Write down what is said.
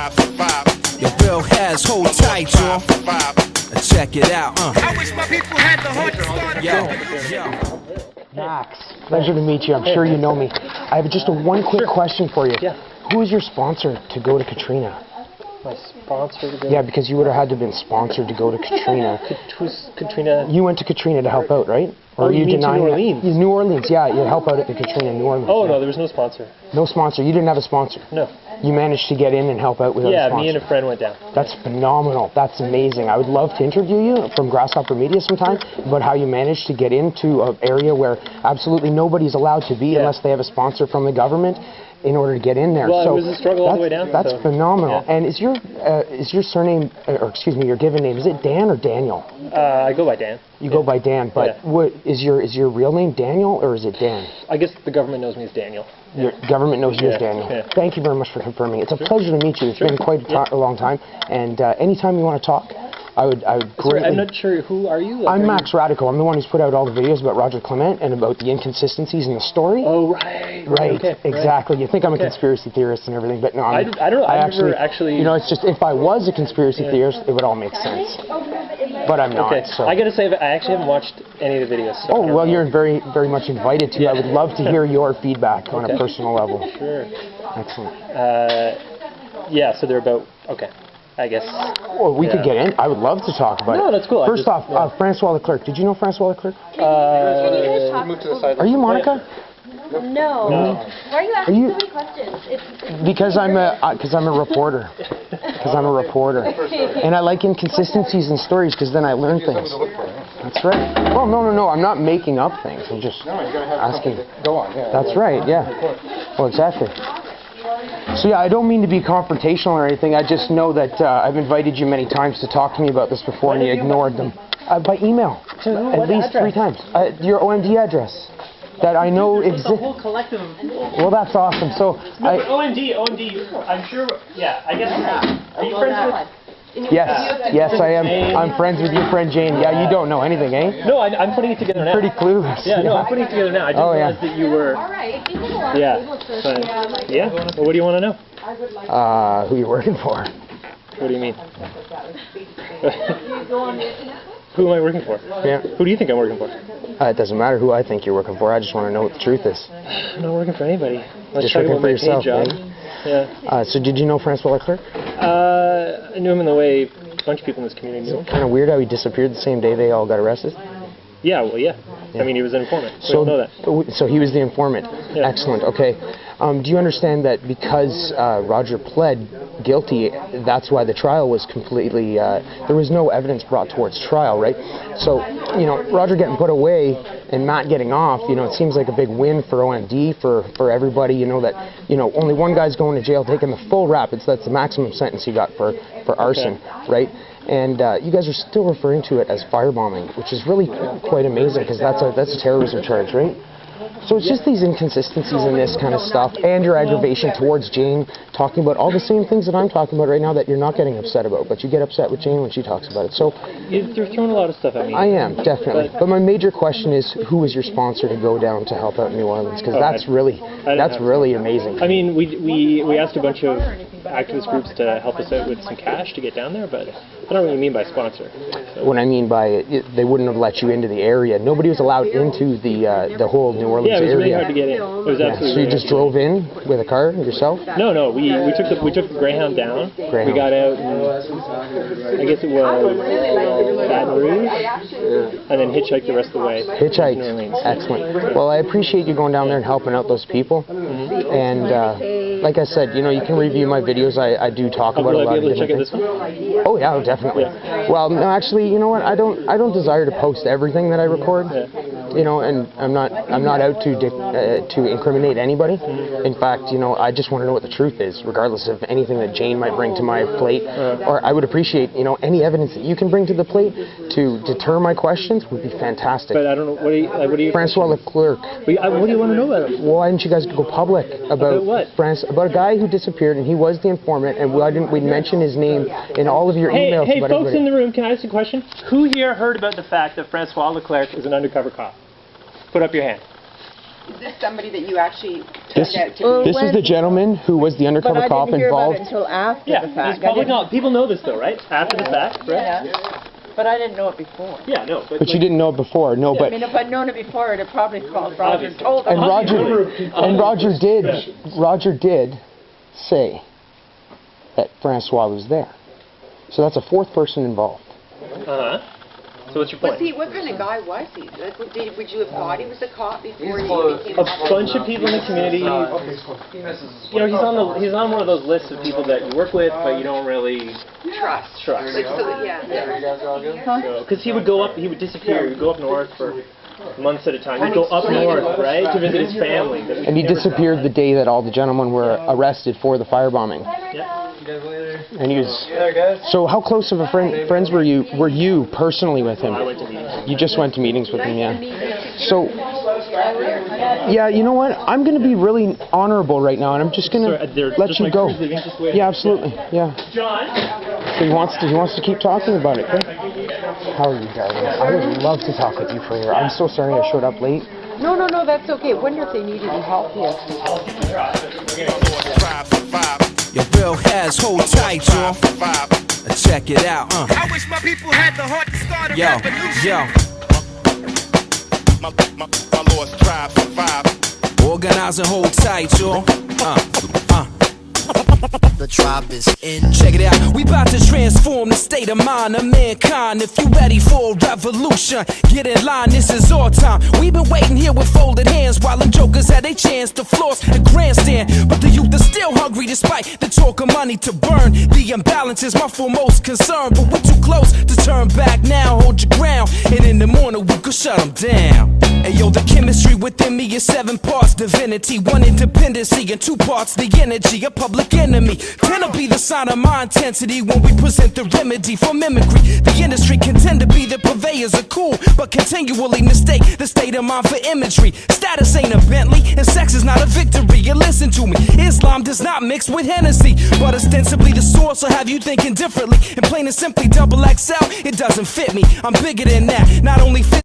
Your Bill has hold tight, y'all. Check it out. I wish my people had the heart to start Yo. Max, pleasure to meet you. I'm sure you know me. I have just one quick question for you. Yeah. Who is your sponsor to go to Katrina? My sponsor to go? Yeah, because you would have had to have been sponsored to go to Katrina. Who's Katrina? You went to Katrina to help out, right? Or you mean to New Orleans? New Orleans, yeah. You help out at the Katrina in New Orleans. Oh, yeah. no, there was no sponsor. No sponsor. You didn't have a sponsor? No. You managed to get in and help out without a sponsor? Yeah, me and a friend went down. That's phenomenal. That's amazing. I would love to interview you from Grasshopper Media sometime about how you managed to get into an area where absolutely nobody's allowed to be unless they have a sponsor from the government in order to get in there. Well, so it was a struggle all the way down. That's phenomenal. Yeah. And is your surname, or excuse me, your given name, is it Dan or Daniel? I go by Dan. You go by Dan, but what is your real name Daniel or is it Dan? I guess the government knows me as Daniel. Your government knows you as Daniel. Yeah. Thank you very much for confirming. It's a pleasure to meet you. It's been quite a long time, and anytime you want to talk, I would greatly... Sorry, I'm not sure, who are you? I'm Max Radical. I'm the one who's put out all the videos about Roger Clement and about the inconsistencies in the story. Oh, right. Right, okay, exactly. You think I'm a conspiracy theorist and everything, but no, I don't know. I actually... You know, it's just, if I was a conspiracy theorist, it would all make sense. But I'm not, so... I gotta say, I actually haven't watched any of the videos. So well, you're very, very much invited to. I would love to hear your feedback on a personal level. Sure. Excellent. Yeah, so they're about... Okay. I guess. Well, we could get in. I would love to talk about it. No, that's cool. First off, Francois Leclerc. Did you know Francois Leclerc? Move to the side. Are you Monica? No. Why are you asking so many questions? Because I'm a reporter. Because I'm a reporter, and I like inconsistencies in stories because then I learn things. That's right. Well, no. I'm not making up things. I'm just asking. Go on. Yeah. That's right. Yeah. Well, exactly. So yeah, I don't mean to be confrontational or anything. I just know that I've invited you many times to talk to me about this before, and you ignored them. By email, at least 3 times. Your OMD address. That I know exists. The whole collective of... Well, that's awesome. So OMD, I'm sure, I guess, are you friends with... Yes, I am. I'm friends with your friend Jane. Yeah, you don't know anything, eh? No, I'm putting it together now. Pretty clueless. Yeah, no, I'm putting it together now. I didn't realize that you were... Yeah, well, what do you want to know? Who you're working for. What do you mean? Who am I working for? Yeah. Who do you think I'm working for? It doesn't matter who I think you're working for. I just want to know what the truth is. I'm not working for anybody. Just working for yourself, job. Yeah. So did you know Francois Leclerc? I knew him in the way a bunch of people in this community knew him. Kind of weird how he disappeared the same day they all got arrested. Yeah, well, yeah. I mean, he was an informant. We all know that. So he was the informant. Yeah. Excellent. Okay. Do you understand that because Roger pled guilty, that's why the trial was completely... there was no evidence brought towards trial, right? So, you know, Roger getting put away and Matt getting off, you know, it seems like a big win for OMD, for everybody. You know that, you know, only one guy's going to jail taking the full rap. That's the maximum sentence he got for arson, right? And you guys are still referring to it as firebombing, which is really quite amazing because that's a terrorism charge, right? So it's just these inconsistencies in this kind of stuff, and your aggravation towards Jane, talking about all the same things that I'm talking about right now that you're not getting upset about, but you get upset with Jane when she talks about it. So you're throwing a lot of stuff at me. I am, definitely. But my major question is, who was your sponsor to go down to help out in New Orleans? Because that's really amazing. I mean, we asked a bunch of activist groups to help us out with some cash to get down there, but I don't really mean by sponsor. So. What I mean by it, they wouldn't have let you into the area. Nobody was allowed into the whole New Orleans area. Yeah, it was really hard to get in. It was absolutely. So you just drove in with a car yourself? No, we took the Greyhound down. We got out, and I guess it was Baton Rouge, and then hitchhiked the rest of the way. Hitchhiked. Excellent. Well, I appreciate you going down there and helping out those people. And like I said, you know, you can review my videos. I do talk about a lot of different things. Oh yeah, definitely. Yeah. Well, no, actually, you know what? I don't desire to post everything that I record. Yeah. You know, and I'm not out to incriminate anybody. In fact, you know, I just want to know what the truth is, regardless of anything that Jane might bring to my plate. Or I would appreciate, you know, any evidence that you can bring to the plate to deter my questions would be fantastic. But I don't know, what are you Francois Leclerc. What do you want to know about him? Well, why didn't you guys go public about what? About a guy who disappeared, and he was the informant, and why didn't we mention his name in all of your emails? Hey, about folks everybody? in the room, can I ask a question? Who here heard about the fact that Francois Leclerc is an undercover cop? Put up your hand. Is this somebody that you actually This, turned out to be? this is the gentleman who was the undercover cop involved. Until after Yeah, the fact. it's public knowledge. People know this though, right? After the fact, right? Yeah. But I didn't know it before. Yeah, no. But you didn't know it before, no. I But mean, if I'd known it before, it'd probably called Roger. Told and him. Roger did say that Francois was there. So that's a fourth person involved. Uh-huh. So what's your point? What kind of guy was he? Like, would you have thought he was a cop before you became A bunch of people in the community. You know, he's on one of those lists of people that you work with, but you don't really trust? trust. Like, so that, yeah. Because he would disappear. He would go up north for months at a time. He'd go up north, right, to visit his family. And he disappeared the day that all the gentlemen were arrested for the firebombing. Yeah. And he was. So how close of a friends were you personally with him? I went to meetings. You just went to meetings with him, yeah. So, yeah, you know what? I'm going to be really honorable right now, and I'm just going to let you go. Yeah, absolutely. Yeah. John. So he wants to keep talking about it. Okay? How are you, darling? I would love to talk with you further. I'm so sorry I showed up late. No, that's okay. I wonder if they needed help here. Your real has hold tight, y'all. Check it out, I wish my people had the heart to start a revolution. My Lord's tribe survive. Organize and hold tight, y'all. The tribe is in. Check it out, we about to transform the state of mind of mankind. If you ready for a revolution, get in line, this is our time. We've been waiting here with folded hands while them jokers had their chance to floss the grandstand. But the youth are still hungry despite the talk of money to burn. The imbalance is my foremost concern, but we're too close to turn back now. Hold your ground, and in the morning we could shut them down. Hey yo, the chemistry within me is 7 parts divinity, 1 independency, and 2 parts the energy, a public enemy. 10 will be the sign of my intensity when we present the remedy for mimicry. The industry contend to be the purveyors of cool, but continually mistake the state of mind for imagery. Status ain't a Bentley, and sex is not a victory. And listen to me, Islam does not mix with Hennessy, but ostensibly the source will have you thinking differently. And plain and simply, double XL, it doesn't fit me. I'm bigger than that, not only fit